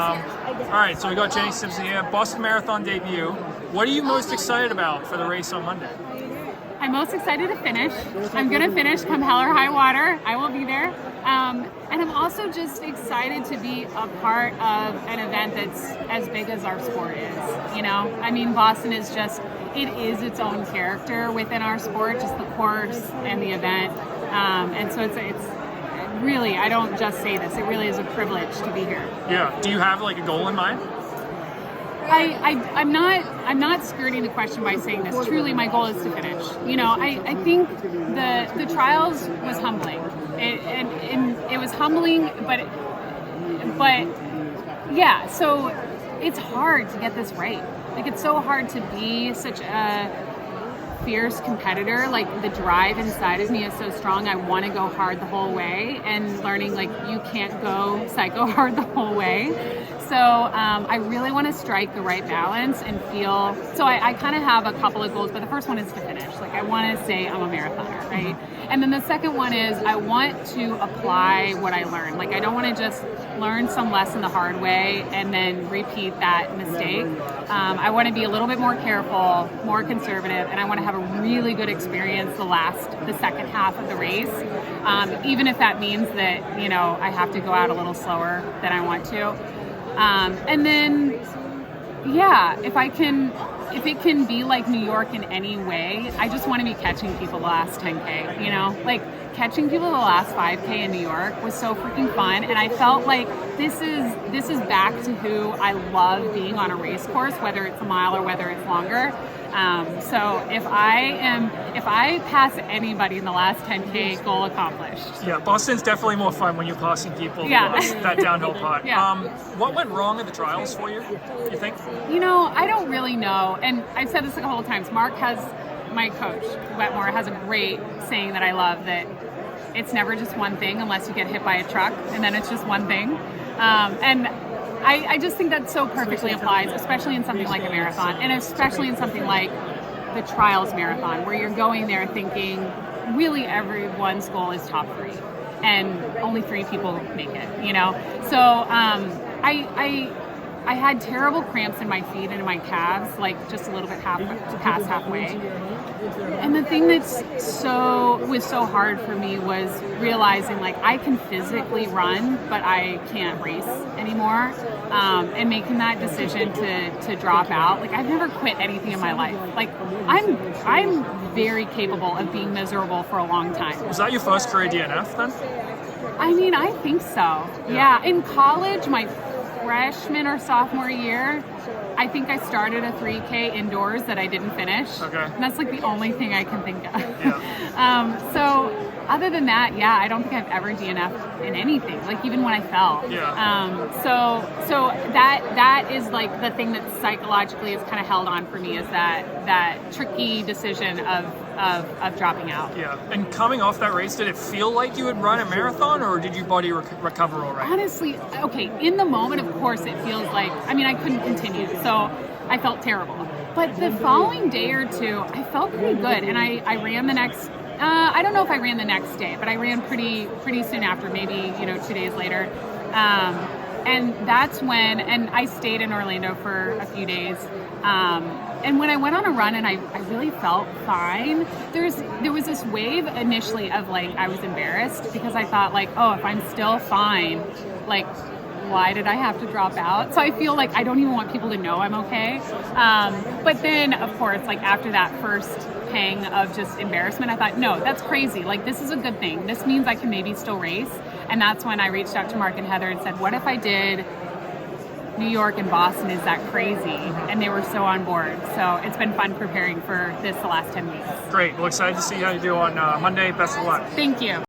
All right, so we got Jenny Simpson here, Boston Marathon debut. What are you most excited about for the race on Monday? I'm most excited to finish. I'm going to finish come hell or high water. I will be there. And I'm also just excited to be a part of an event that's as big as our sport is. You know, I mean, Boston is just, it is its own character within our sport, just the course and the event. And so it's really, I don't just say this, it really is a privilege to be here. Yeah. Do you have like a goal in mind? I'm not skirting the question by saying this. Truly, my goal is to finish. You know, I think the trials was humbling. It was humbling, but yeah. So it's hard to get this right. Like, it's so hard to be such a fierce competitor. Like, the drive inside of me is so strong. I want to go hard the whole way, and learning like you can't go psycho hard the whole way. So I really want to strike the right balance and feel, so I kind of have a couple of goals, but the first one is to finish. Like, I want to say I'm a marathoner, right? And then the second one is I want to apply what I learned. Like, I don't want to just learn some lesson the hard way and then repeat that mistake. I want to be a little bit more careful, more conservative, and I want to have a really good experience the second half of the race, even if that means that, you know, I have to go out a little slower than I want to. And then, yeah, if it can be like New York in any way, I just want to be catching people the last 10K, you know? Like, catching people the last 5K in New York was so freaking fun, and I felt like this is back to who I love being on a race course, whether it's a mile or whether it's longer. So if I pass anybody in the last 10K, goal accomplished. Yeah, Boston's definitely more fun when you're passing people. Yeah. That downhill part. Yeah. What went wrong at the trials for you, you think? You know, I don't really know. And I've said this a couple of times. Mark my coach, Wetmore, has a great saying that I love, that it's never just one thing unless you get hit by a truck, and then it's just one thing. And I just think that so perfectly applies, especially in something like a marathon, and especially in something like the trials marathon, where you're going there thinking really everyone's goal is top 3, and only 3 people make it, you know? So I had terrible cramps in my feet and in my calves, like just a little bit past halfway. And the thing was so hard for me was realizing, like, I can physically run, but I can't race anymore. And making that decision to drop out. Like, I've never quit anything in my life. Like, I'm very capable of being miserable for a long time. Was that your first career DNF then? I mean, I think so. Yeah. In college, my freshman or sophomore year, I think I started a 3K indoors that I didn't finish. Okay. And that's like the only thing I can think of. Yeah. So other than that, yeah, I don't think I've ever DNF'd in anything, like even when I fell. Yeah. So that is like the thing that psychologically is kind of held on for me, is that tricky decision of dropping out. Yeah. And coming off that race, did it feel like you had run a marathon, or did your body recover all right? Honestly, okay, in the moment, of course, it feels like, I mean, I couldn't continue, so I felt terrible. But the following day or two, I felt pretty good, and I ran the next, I don't know if I ran the next day, but I ran pretty soon after, maybe, 2 days later. And that's when, and I stayed in Orlando for a few days. And when I went on a run and I really felt fine, there was this wave initially of, like, I was embarrassed because I thought, like, oh, if I'm still fine, like, why did I have to drop out? So I feel like I don't even want people to know I'm okay. But then, of course, like, after that first pang of just embarrassment, I thought, no, that's crazy. Like, this is a good thing. This means I can maybe still race. And that's when I reached out to Mark and Heather and said, what if I did New York and Boston? Is that crazy? And they were so on board. So it's been fun preparing for this the last 10 weeks. Great. Well, excited to see how you do on Monday. Best of luck. Thank you.